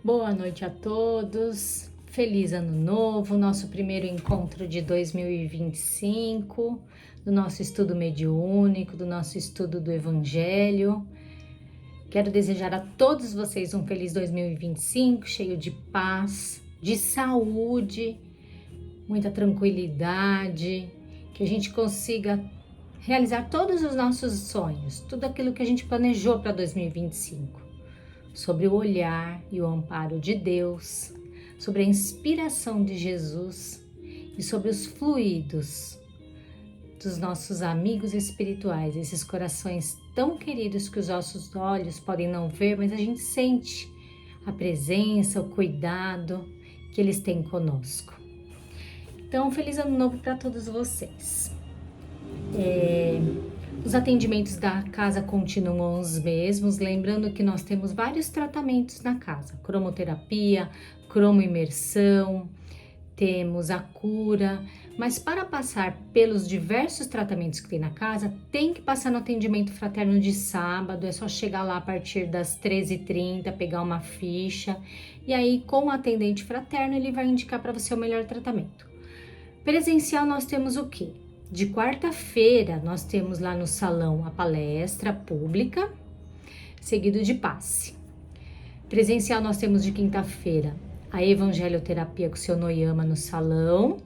Boa noite a todos, feliz ano novo, nosso primeiro encontro de 2025, do nosso estudo mediúnico, do nosso estudo do Evangelho. Quero desejar a todos vocês um feliz 2025, cheio de paz, de saúde, muita tranquilidade, que a gente consiga realizar todos os nossos sonhos, tudo aquilo que a gente planejou para 2025. Sobre o olhar e o amparo de Deus, sobre a inspiração de Jesus e sobre os fluidos dos nossos amigos espirituais, esses corações tão queridos que os nossos olhos podem não ver, mas a gente sente a presença, o cuidado que eles têm conosco. Então, feliz ano novo para todos vocês. Os atendimentos da casa continuam os mesmos, lembrando que nós temos vários tratamentos na casa, cromoterapia, cromoimersão, temos a cura, mas para passar pelos diversos tratamentos que tem na casa, tem que passar no atendimento fraterno de sábado, é só chegar lá a partir das 13h30, pegar uma ficha, e aí com o atendente fraterno ele vai indicar para você o melhor tratamento. Presencial nós temos o quê? De quarta-feira, nós temos lá no salão a palestra pública, seguido de passe. Presencial, nós temos de quinta-feira a evangelioterapia com o seu Noyama no salão.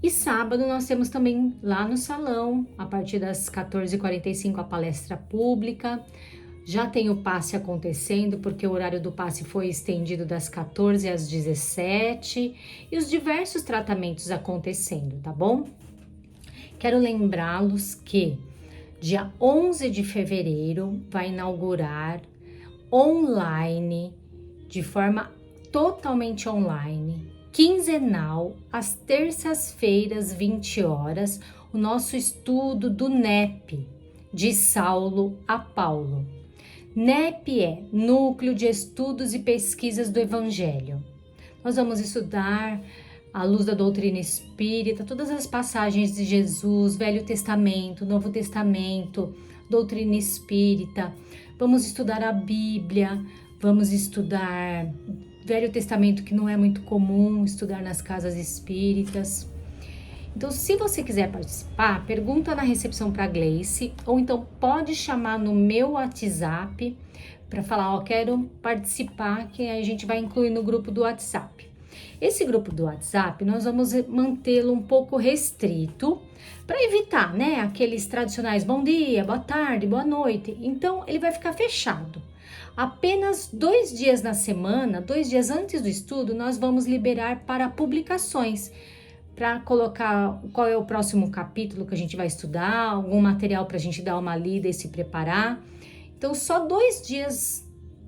E sábado, nós temos também lá no salão, a partir das 14h45, a palestra pública. Já tem o passe acontecendo, porque o horário do passe foi estendido das 14 às 17 e os diversos tratamentos acontecendo, tá bom? Quero lembrá-los que dia 11 de fevereiro vai inaugurar online, de forma totalmente online, quinzenal, às terças-feiras, 20 horas, o nosso estudo do NEP, de Saulo a Paulo. NEP é Núcleo de Estudos e Pesquisas do Evangelho. Nós vamos estudar à luz da doutrina espírita, todas as passagens de Jesus, Velho Testamento, Novo Testamento, doutrina espírita. Vamos estudar a Bíblia, vamos estudar Velho Testamento, que não é muito comum estudar nas casas espíritas. Então, se você quiser participar, pergunta na recepção para a Gleice, ou então pode chamar no meu WhatsApp para falar, ó, quero participar, que aí a gente vai incluir no grupo do WhatsApp. Esse grupo do WhatsApp, nós vamos mantê-lo um pouco restrito, para evitar, né, aqueles tradicionais bom dia, boa tarde, boa noite. Então, ele vai ficar fechado. Apenas 2 dias na semana, 2 dias antes do estudo, nós vamos liberar para publicações, para colocar qual é o próximo capítulo que a gente vai estudar, algum material para a gente dar uma lida e se preparar. Então, só 2 dias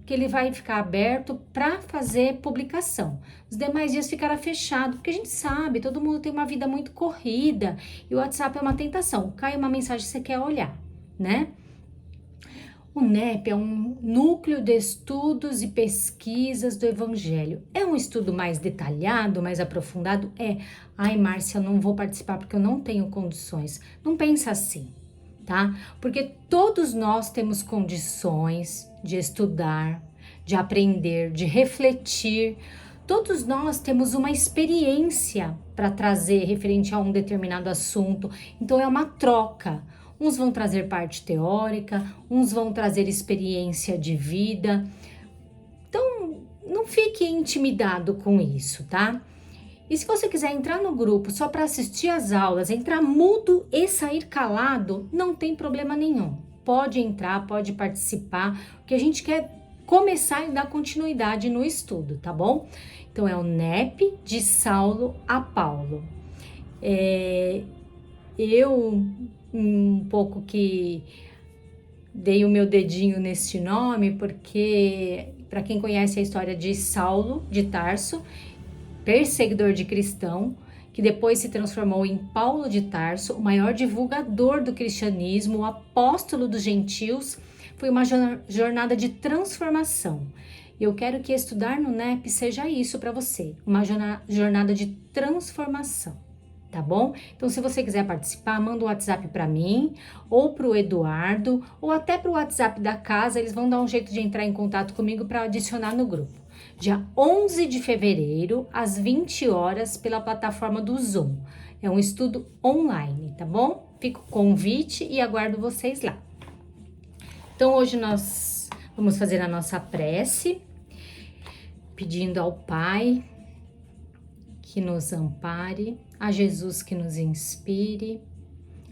que ele vai ficar aberto para fazer publicação. Os demais dias ficará fechado, porque a gente sabe, todo mundo tem uma vida muito corrida e o WhatsApp é uma tentação. Cai uma mensagem que você quer olhar, né? O NEP é um núcleo de estudos e pesquisas do Evangelho. É um estudo mais detalhado, mais aprofundado? Ai, Márcia, eu não vou participar porque eu não tenho condições. Não pensa assim, tá? Porque todos nós temos condições de estudar, de aprender, de refletir. Todos nós temos uma experiência para trazer referente a um determinado assunto. Então, é uma troca. Uns vão trazer parte teórica, uns vão trazer experiência de vida. Então, não fique intimidado com isso, tá? E se você quiser entrar no grupo só para assistir às aulas, entrar mudo e sair calado, não tem problema nenhum. Pode entrar, pode participar, porque a gente quer começar e dar continuidade no estudo, tá bom? Então, é o NEP de Saulo a Paulo. Eu um pouco que dei o meu dedinho neste nome, porque para quem conhece a história de Saulo de Tarso, perseguidor de cristão, que depois se transformou em Paulo de Tarso, o maior divulgador do cristianismo, o apóstolo dos gentios, foi uma jornada de transformação. Eu quero que estudar no NEP seja isso para você, uma jornada de transformação. Tá bom? Então, se você quiser participar, manda um WhatsApp para mim, ou para o Eduardo, ou até para o WhatsApp da casa, eles vão dar um jeito de entrar em contato comigo para adicionar no grupo. dia 11 de fevereiro, às 20 horas, pela plataforma do Zoom. É um estudo online, tá bom? Fica o convite e aguardo vocês lá. Então, hoje nós vamos fazer a nossa prece, pedindo ao Pai que nos ampare, a Jesus que nos inspire,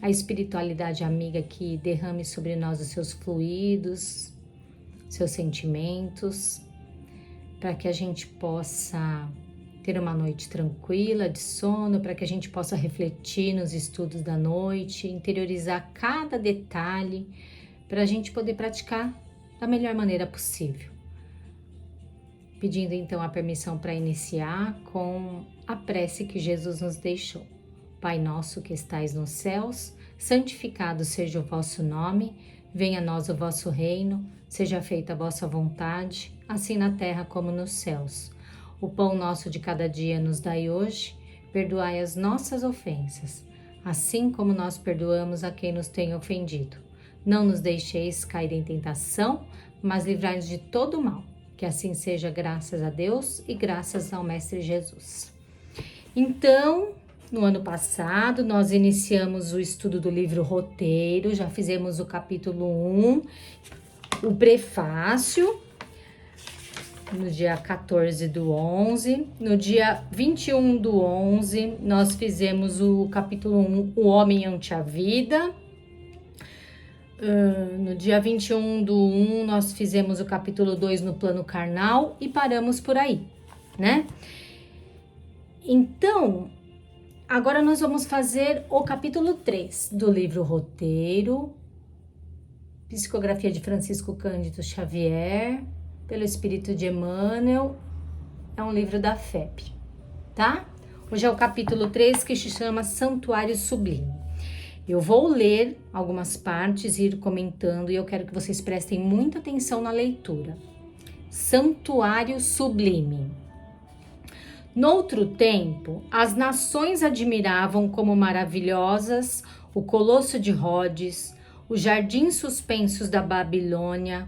a espiritualidade amiga que derrame sobre nós os seus fluidos, seus sentimentos, para que a gente possa ter uma noite tranquila de sono, para que a gente possa refletir nos estudos da noite, interiorizar cada detalhe, para a gente poder praticar da melhor maneira possível. Pedindo então a permissão para iniciar com a prece que Jesus nos deixou. Pai nosso que estais nos céus, santificado seja o vosso nome, venha a nós o vosso reino, seja feita a vossa vontade, assim na terra como nos céus. O pão nosso de cada dia nos dai hoje, perdoai as nossas ofensas, assim como nós perdoamos a quem nos tem ofendido. Não nos deixeis cair em tentação, mas livrai-nos de todo o mal. Que assim seja, graças a Deus e graças ao Mestre Jesus. Então, no ano passado, nós iniciamos o estudo do livro Roteiro, já fizemos o capítulo 1, o prefácio, no dia 14/11. No dia 21/11, nós fizemos o capítulo 1, O Homem ante a Vida. No dia 21/1, nós fizemos o capítulo 2 no plano carnal e paramos por aí, né? Então, agora nós vamos fazer o capítulo 3 do livro Roteiro, psicografia de Francisco Cândido Xavier, pelo Espírito de Emmanuel, é um livro da FEB, tá? Hoje é o capítulo 3 que se chama Santuário Sublime. Eu vou ler algumas partes e ir comentando e eu quero que vocês prestem muita atenção na leitura. Santuário Sublime. Noutro tempo, as nações admiravam como maravilhosas o Colosso de Rhodes, os jardins suspensos da Babilônia,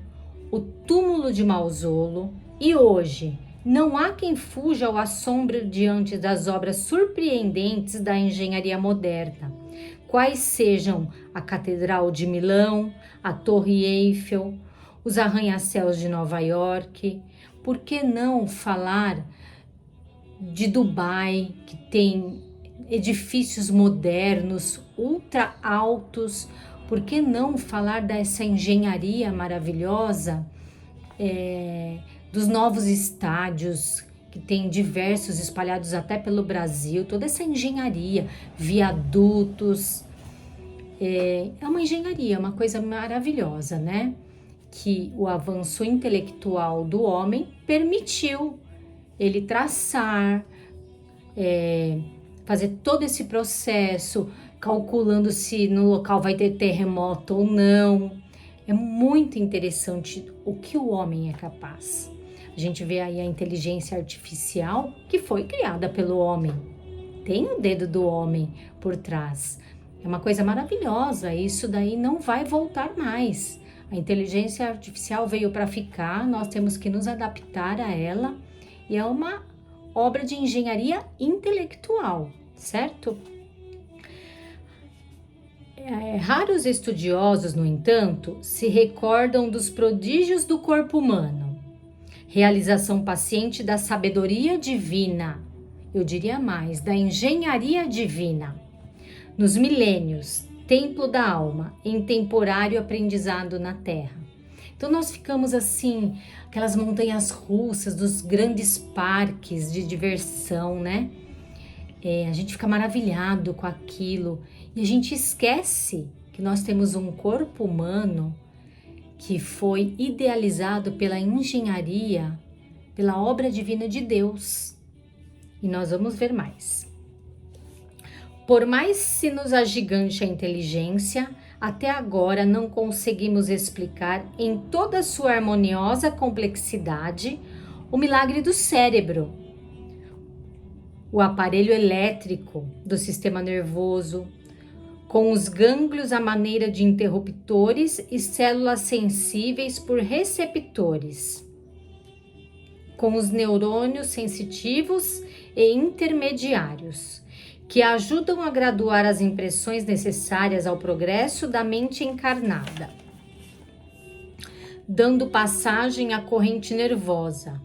o túmulo de Mausolo, e hoje não há quem fuja ao assombro diante das obras surpreendentes da engenharia moderna, quais sejam a Catedral de Milão, a Torre Eiffel, os arranha-céus de Nova York. Por que não falar de Dubai, que tem edifícios modernos, ultra altos? Por que não falar dessa engenharia maravilhosa, dos novos estádios, que tem diversos espalhados até pelo Brasil, toda essa engenharia, viadutos, é uma engenharia, uma coisa maravilhosa, né? Que o avanço intelectual do homem permitiu ele traçar, fazer todo esse processo, calculando se no local vai ter terremoto ou não. É muito interessante o que o homem é capaz. A gente vê aí a inteligência artificial que foi criada pelo homem. Tem o dedo do homem por trás. É uma coisa maravilhosa. Isso daí não vai voltar mais. A inteligência artificial veio para ficar. Nós temos que nos adaptar a ela. E é uma obra de engenharia intelectual, certo? Raros estudiosos, no entanto, se recordam dos prodígios do corpo humano. Realização paciente da sabedoria divina, eu diria mais, da engenharia divina. Nos milênios, templo da alma, em temporário aprendizado na terra. Então nós ficamos assim, aquelas montanhas russas dos grandes parques de diversão, né? A gente fica maravilhado com aquilo e a gente esquece que nós temos um corpo humano que foi idealizado pela engenharia, pela obra divina de Deus. E nós vamos ver mais. Por mais se nos agigante a inteligência, até agora não conseguimos explicar em toda a sua harmoniosa complexidade o milagre do cérebro, o aparelho elétrico do sistema nervoso, com os gânglios à maneira de interruptores e células sensíveis por receptores. com os neurônios sensitivos e intermediários, que ajudam a graduar as impressões necessárias ao progresso da mente encarnada, dando passagem à corrente nervosa,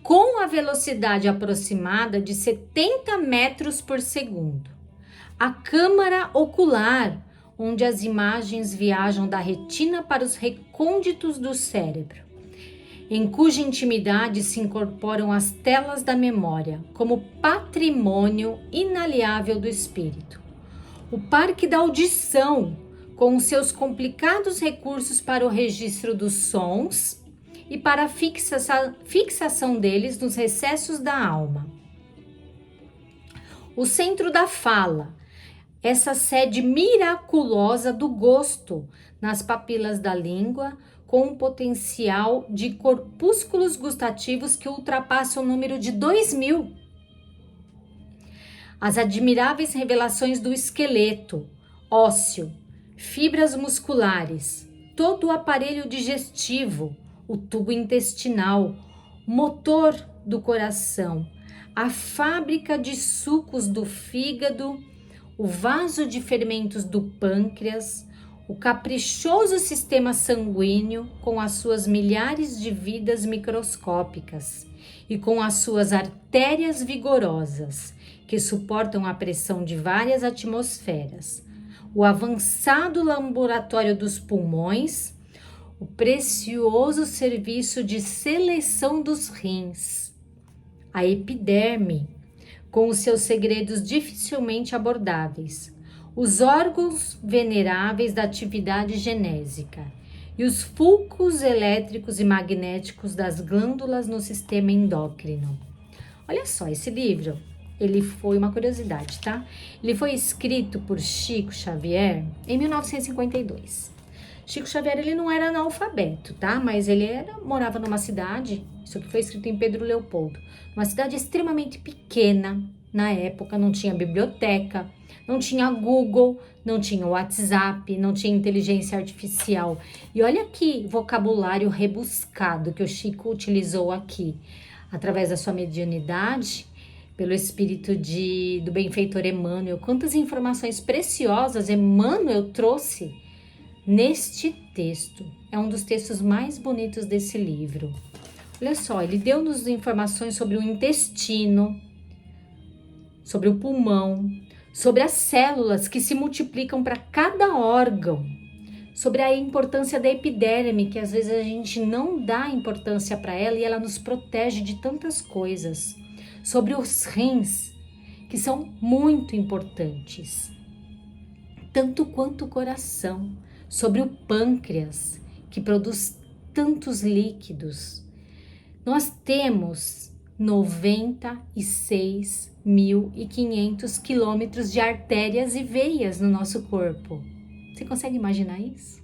com a velocidade aproximada de 70 metros por segundo. A câmara ocular, onde as imagens viajam da retina para os recônditos do cérebro, em cuja intimidade se incorporam as telas da memória, como patrimônio inalienável do espírito. O parque da audição, com os seus complicados recursos para o registro dos sons e para a fixação deles nos recessos da alma. O centro da fala, essa sede miraculosa do gosto nas papilas da língua, com um potencial de corpúsculos gustativos que ultrapassa o número de 2000. As admiráveis revelações do esqueleto, ósseo, fibras musculares, todo o aparelho digestivo, o tubo intestinal, motor do coração, a fábrica de sucos do fígado, o vaso de fermentos do pâncreas, o caprichoso sistema sanguíneo com as suas milhares de vidas microscópicas e com as suas artérias vigorosas, que suportam a pressão de várias atmosferas, o avançado laboratório dos pulmões, o precioso serviço de seleção dos rins, a epiderme, com os seus segredos dificilmente abordáveis, os órgãos veneráveis da atividade genésica e os fulcros elétricos e magnéticos das glândulas no sistema endócrino. Olha só, esse livro, ele foi uma curiosidade, tá? Ele foi escrito por Chico Xavier em 1952. Chico Xavier, ele não era analfabeto, tá? Mas ele morava numa cidade, isso aqui foi escrito em Pedro Leopoldo, uma cidade extremamente pequena na época, não tinha biblioteca, não tinha Google, não tinha WhatsApp, não tinha inteligência artificial. E olha que vocabulário rebuscado que o Chico utilizou aqui, através da sua mediunidade, pelo espírito do benfeitor Emmanuel. Quantas informações preciosas Emmanuel trouxe neste texto. É um dos textos mais bonitos desse livro. Olha só, ele deu-nos informações sobre o intestino, sobre o pulmão, sobre as células que se multiplicam para cada órgão, sobre a importância da epiderme, que às vezes a gente não dá importância para ela e ela nos protege de tantas coisas, sobre os rins, que são muito importantes, tanto quanto o coração, sobre o pâncreas, que produz tantos líquidos. Nós temos 96.500 quilômetros de artérias e veias no nosso corpo. Você consegue imaginar isso?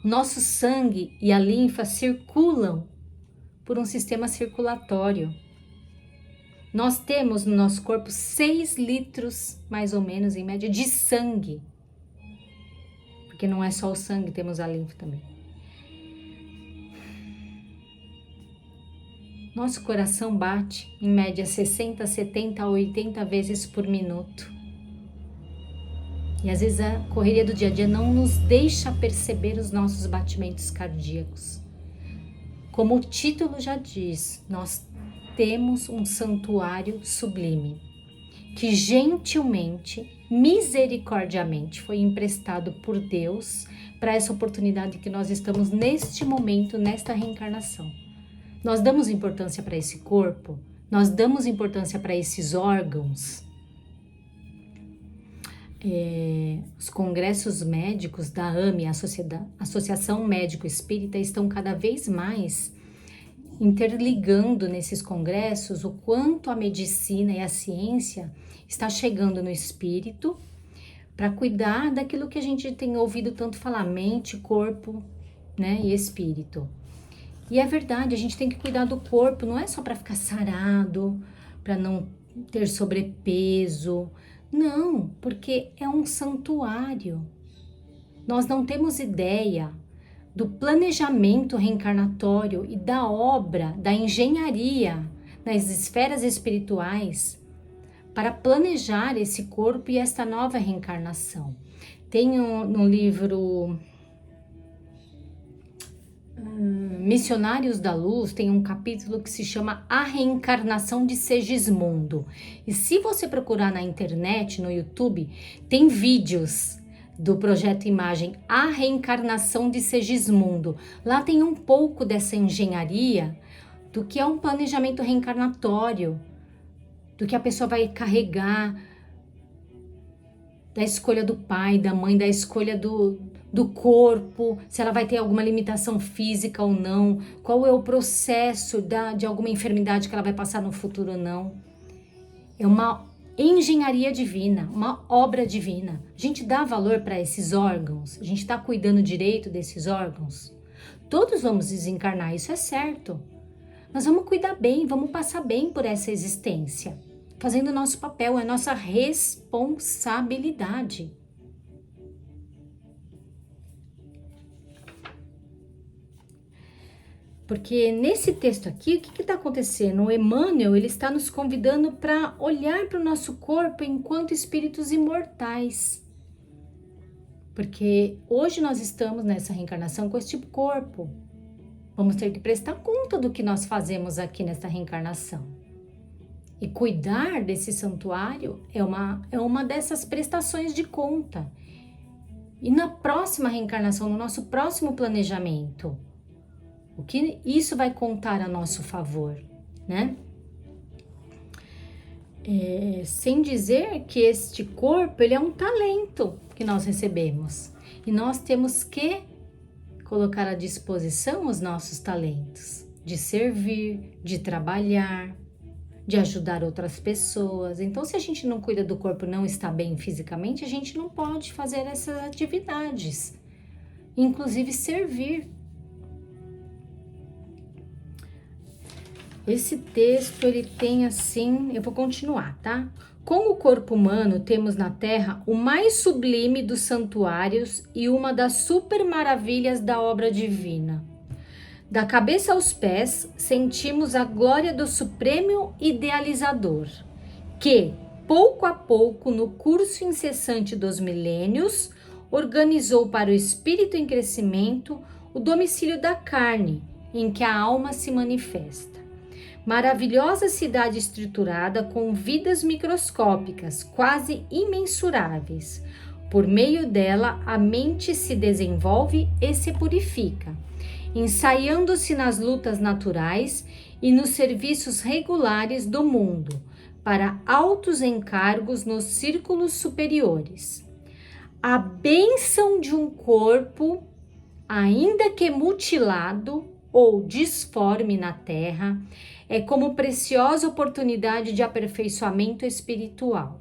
O nosso sangue e a linfa circulam por um sistema circulatório. Nós temos no nosso corpo 6 litros, mais ou menos, em média, de sangue. Porque não é só o sangue, temos a linfa também. Nosso coração bate, em média, 60, 70, 80 vezes por minuto. E às vezes a correria do dia a dia não nos deixa perceber os nossos batimentos cardíacos. Como o título já diz, nós temos um santuário sublime, que gentilmente, misericordiamente foi emprestado por Deus para essa oportunidade que nós estamos neste momento, nesta reencarnação. Nós damos importância para esse corpo, nós damos importância para esses órgãos. Os congressos médicos da AME, a Associação Médico Espírita, estão cada vez mais interligando nesses congressos o quanto a medicina e a ciência está chegando no espírito para cuidar daquilo que a gente tem ouvido tanto falar, mente, corpo, né, e espírito. E é verdade, a gente tem que cuidar do corpo, não é só para ficar sarado, para não ter sobrepeso. Não, porque é um santuário. Nós não temos ideia do planejamento reencarnatório e da obra, da engenharia nas esferas espirituais para planejar esse corpo e esta nova reencarnação. Tem no livro Missionários da Luz, tem um capítulo que se chama A Reencarnação de Segismundo. E se você procurar na internet, no YouTube, tem vídeos do projeto Imagem, A Reencarnação de Segismundo. Lá tem um pouco dessa engenharia do que é um planejamento reencarnatório, do que a pessoa vai carregar, da escolha do pai, da mãe, da escolha do corpo, se ela vai ter alguma limitação física ou não, qual é o processo de alguma enfermidade que ela vai passar no futuro ou não. É uma engenharia divina, uma obra divina. A gente dá valor para esses órgãos, a gente está cuidando direito desses órgãos. Todos vamos desencarnar, isso é certo. Mas vamos cuidar bem, vamos passar bem por essa existência, fazendo o nosso papel, é nossa responsabilidade. Porque nesse texto aqui, o que está acontecendo? O Emmanuel, ele está nos convidando para olhar para o nosso corpo enquanto espíritos imortais. Porque hoje nós estamos nessa reencarnação com este corpo. Vamos ter que prestar conta do que nós fazemos aqui nessa reencarnação. E cuidar desse santuário é uma dessas prestações de conta. E na próxima reencarnação, no nosso próximo planejamento, o que isso vai contar a nosso favor, né? Sem dizer que este corpo, ele é um talento que nós recebemos. E nós temos que colocar à disposição os nossos talentos, de servir, de trabalhar, de ajudar outras pessoas. Então, se a gente não cuida do corpo, não está bem fisicamente, a gente não pode fazer essas atividades, inclusive servir. Esse texto, ele tem assim, eu vou continuar, tá? Com o corpo humano, temos na Terra o mais sublime dos santuários e uma das super maravilhas da obra divina. Da cabeça aos pés, sentimos a glória do Supremo Idealizador, que, pouco a pouco, no curso incessante dos milênios, organizou para o espírito em crescimento o domicílio da carne, em que a alma se manifesta. Maravilhosa cidade estruturada com vidas microscópicas, quase imensuráveis. Por meio dela, a mente se desenvolve e se purifica, ensaiando-se nas lutas naturais e nos serviços regulares do mundo, para altos encargos nos círculos superiores. A bênção de um corpo, ainda que mutilado ou disforme na terra, é como preciosa oportunidade de aperfeiçoamento espiritual,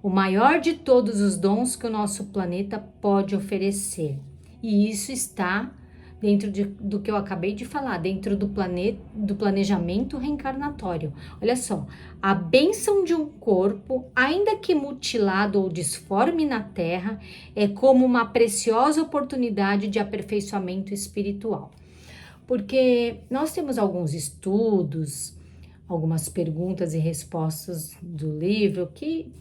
o maior de todos os dons que o nosso planeta pode oferecer. E isso está dentro do que eu acabei de falar, dentro do planejamento reencarnatório. Olha só, a bênção de um corpo, ainda que mutilado ou disforme na terra, é como uma preciosa oportunidade de aperfeiçoamento espiritual. Porque nós temos alguns estudos, algumas perguntas e respostas do livro que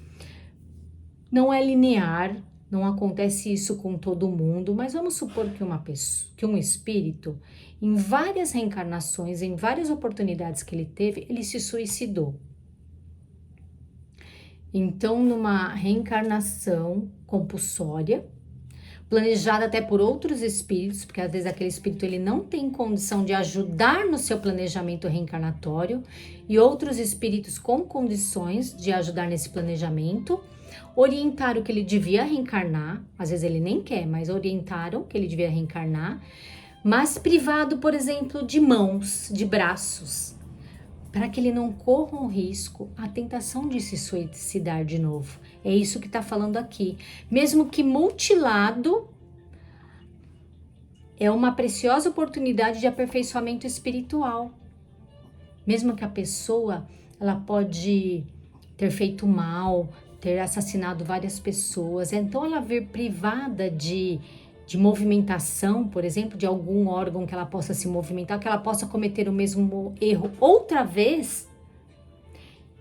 não é linear, não acontece isso com todo mundo, mas vamos supor que um espírito, em várias reencarnações, em várias oportunidades que ele teve, ele se suicidou. Então, numa reencarnação compulsória, planejada até por outros espíritos, porque às vezes aquele espírito ele não tem condição de ajudar no seu planejamento reencarnatório, e outros espíritos com condições de ajudar nesse planejamento, orientaram que ele devia reencarnar, às vezes ele nem quer, mas orientaram que ele devia reencarnar, mas privado, por exemplo, de mãos, de braços, para que ele não corra um risco, a tentação de se suicidar de novo. É isso que está falando aqui. Mesmo que mutilado, é uma preciosa oportunidade de aperfeiçoamento espiritual. Mesmo que a pessoa, ela pode ter feito mal, ter assassinado várias pessoas, então ela vir privada de de movimentação, por exemplo, de algum órgão que ela possa se movimentar, que ela possa cometer o mesmo erro outra vez.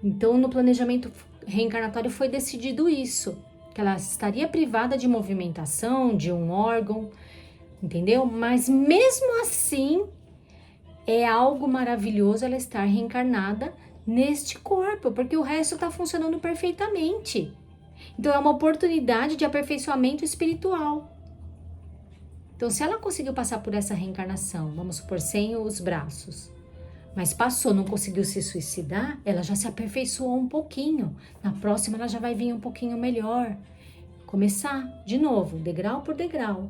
Então, no planejamento reencarnatório foi decidido isso, que ela estaria privada de movimentação, de um órgão, entendeu? Mas mesmo assim, é algo maravilhoso ela estar reencarnada neste corpo, porque o resto está funcionando perfeitamente. Então, é uma oportunidade de aperfeiçoamento espiritual. Então, se ela conseguiu passar por essa reencarnação, vamos supor, sem os braços, mas passou, não conseguiu se suicidar, ela já se aperfeiçoou um pouquinho. Na próxima, ela já vai vir um pouquinho melhor. Começar de novo, degrau por degrau,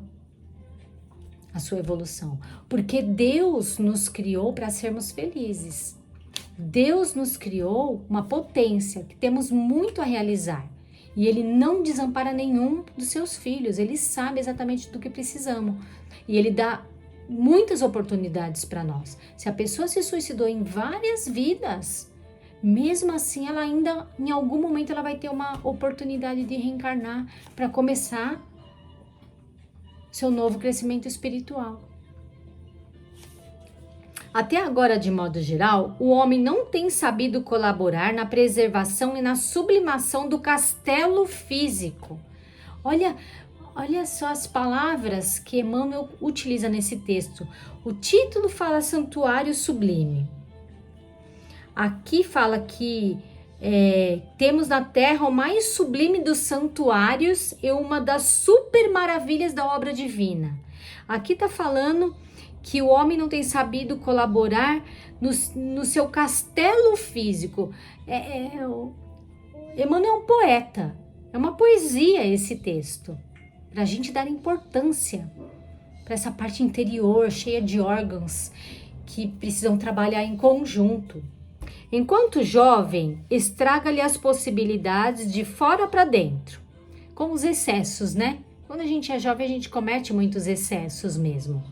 a sua evolução. Porque Deus nos criou para sermos felizes. Deus nos criou uma potência que temos muito a realizar. E Ele não desampara nenhum dos seus filhos. Ele sabe exatamente do que precisamos. E Ele dá muitas oportunidades para nós. Se a pessoa se suicidou em várias vidas, mesmo assim ela ainda, em algum momento, ela vai ter uma oportunidade de reencarnar para começar seu novo crescimento espiritual. Até agora, de modo geral, o homem não tem sabido colaborar na preservação e na sublimação do castelo físico. Olha só as palavras que Emmanuel utiliza nesse texto. O título fala santuário sublime. Aqui fala que temos na Terra o mais sublime dos santuários e uma das super maravilhas da obra divina. Aqui está falando que o homem não tem sabido colaborar no seu castelo físico. Emmanuel é um poeta, é uma poesia esse texto, para a gente dar importância para essa parte interior, cheia de órgãos que precisam trabalhar em conjunto. Enquanto jovem, estraga-lhe as possibilidades de fora para dentro, com os excessos, né? Quando a gente é jovem, a gente comete muitos excessos mesmo.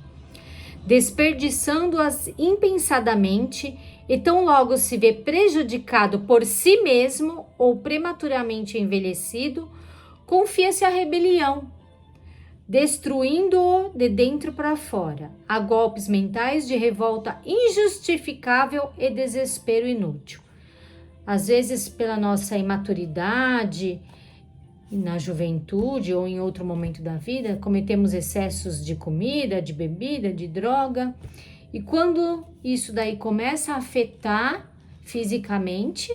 Desperdiçando-as impensadamente e tão logo se vê prejudicado por si mesmo ou prematuramente envelhecido, confia-se à rebelião, destruindo-o de dentro para fora, a golpes mentais de revolta injustificável e desespero inútil. Às vezes, pela nossa imaturidade, na juventude ou em outro momento da vida, cometemos excessos de comida, de bebida, de droga. E quando isso daí começa a afetar fisicamente,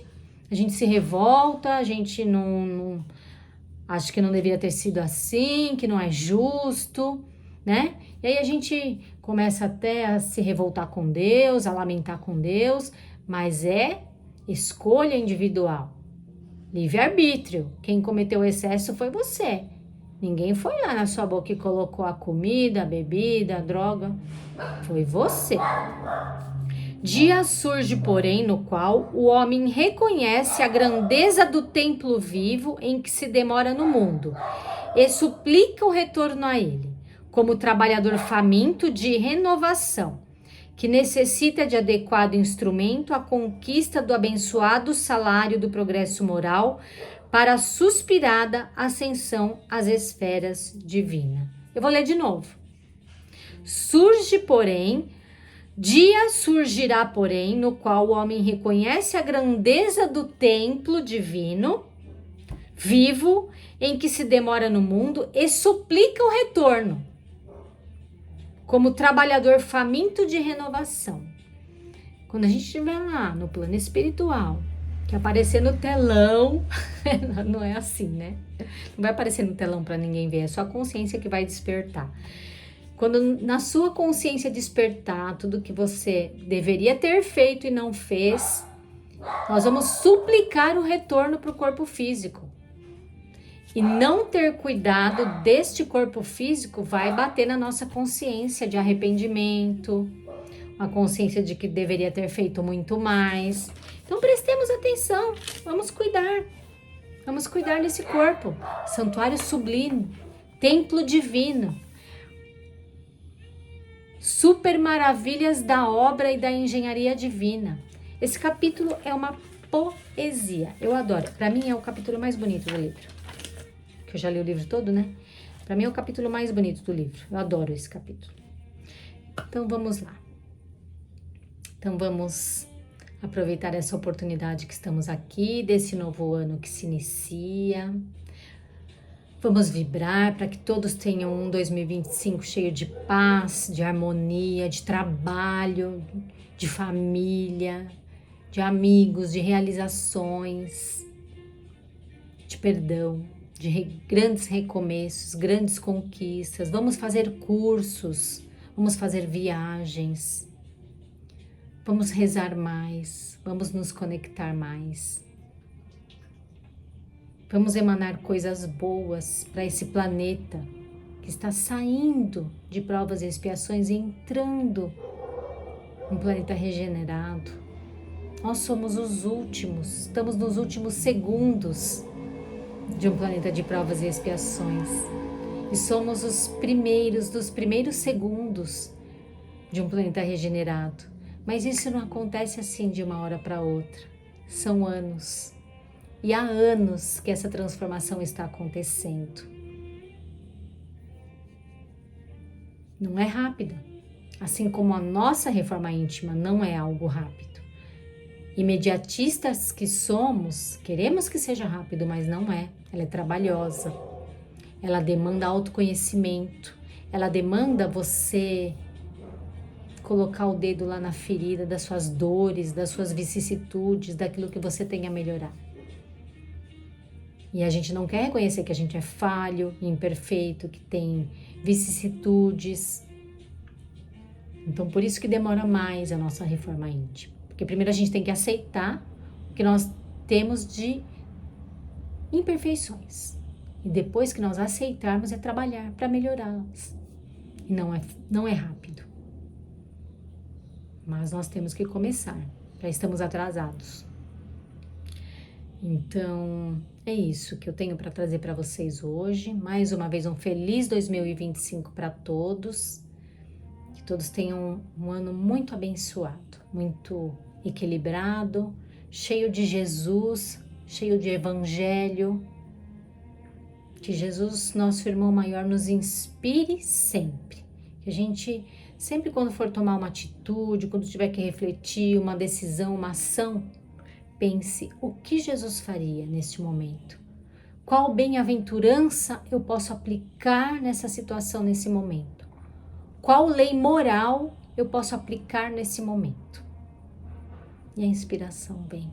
a gente se revolta, a gente não acha que não deveria ter sido assim, que não é justo, né? E aí a gente começa até a se revoltar com Deus, a lamentar com Deus, mas é escolha individual. Livre-arbítrio. Quem cometeu o excesso foi você. Ninguém foi lá na sua boca e colocou a comida, a bebida, a droga. Foi você. Dia surge, porém, no qual o homem reconhece a grandeza do templo vivo em que se demora no mundo e suplica o retorno a ele, como trabalhador faminto de renovação, que necessita de adequado instrumento à conquista do abençoado salário do progresso moral para a suspirada ascensão às esferas divinas. Eu vou ler de novo. Dia surgirá, porém, no qual o homem reconhece a grandeza do templo divino, vivo, em que se demora no mundo e suplica o retorno, como trabalhador faminto de renovação. Quando a gente estiver lá no plano espiritual, que aparecer no telão, não é assim, né? Não vai aparecer no telão para ninguém ver, é só a consciência que vai despertar. Quando na sua consciência despertar tudo que você deveria ter feito e não fez, nós vamos suplicar o retorno para o corpo físico. E não ter cuidado deste corpo físico vai bater na nossa consciência de arrependimento, a consciência de que deveria ter feito muito mais. Então prestemos atenção, vamos cuidar desse corpo. Santuário sublime, templo divino, super maravilhas da obra e da engenharia divina. Esse capítulo é uma poesia, eu adoro. Para mim é o capítulo mais bonito do livro. Eu já li o livro todo, né? Para mim é o capítulo mais bonito do livro. Eu adoro esse capítulo. Então vamos lá. Então vamos aproveitar essa oportunidade que estamos aqui, desse novo ano que se inicia. Vamos vibrar para que todos tenham um 2025 cheio de paz, de harmonia, de trabalho, de família, de amigos, de realizações, de perdão, de grandes recomeços, grandes conquistas. Vamos fazer cursos, vamos fazer viagens, vamos rezar mais, vamos nos conectar mais. Vamos emanar coisas boas para esse planeta que está saindo de provas e expiações e entrando um planeta regenerado. Nós somos os últimos, estamos nos últimos segundos de um planeta de provas e expiações. E somos os primeiros dos primeiros segundos de um planeta regenerado. Mas isso não acontece assim de uma hora para outra. São anos. E há anos que essa transformação está acontecendo. Não é rápida. Assim como a nossa reforma íntima não é algo rápido. Imediatistas que somos, queremos que seja rápido, mas não é. Ela é trabalhosa. Ela demanda autoconhecimento. Ela demanda você colocar o dedo lá na ferida das suas dores, das suas vicissitudes, daquilo que você tem a melhorar. E a gente não quer reconhecer que a gente é falho, imperfeito, que tem vicissitudes. Então, por isso que demora mais a nossa reforma íntima. Porque primeiro a gente tem que aceitar o que nós temos de imperfeições. E depois que nós aceitarmos é trabalhar para melhorá-las. E não é rápido. Mas nós temos que começar. Já estamos atrasados. Então, é isso que eu tenho para trazer para vocês hoje. Mais uma vez, um feliz 2025 para todos. Que todos tenham um ano muito abençoado, muito equilibrado, cheio de Jesus, cheio de Evangelho. Que Jesus, nosso irmão maior, nos inspire sempre. Que a gente, sempre quando for tomar uma atitude, quando tiver que refletir, uma decisão, uma ação, pense o que Jesus faria neste momento. Qual bem-aventurança eu posso aplicar nessa situação, nesse momento? Qual lei moral eu posso aplicar nesse momento? E a inspiração vem.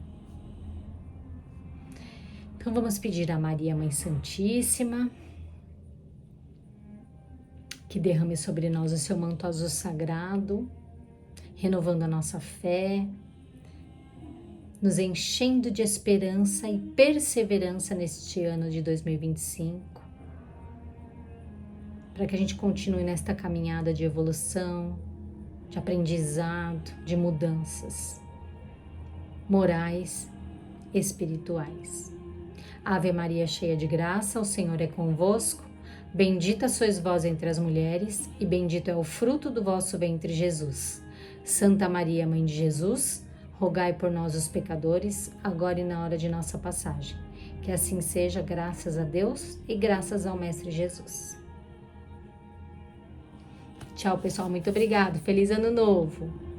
Então vamos pedir a Maria, Mãe Santíssima, que derrame sobre nós o seu manto azul sagrado, renovando a nossa fé, nos enchendo de esperança e perseverança neste ano de 2025, para que a gente continue nesta caminhada de evolução, de aprendizado, de mudanças morais, espirituais. Ave Maria, cheia de graça, o Senhor é convosco. Bendita sois vós entre as mulheres, e bendito é o fruto do vosso ventre, Jesus. Santa Maria, Mãe de Jesus, rogai por nós os pecadores, agora e na hora de nossa passagem. Que assim seja, graças a Deus e graças ao Mestre Jesus. Tchau, pessoal. Muito obrigado. Feliz Ano Novo!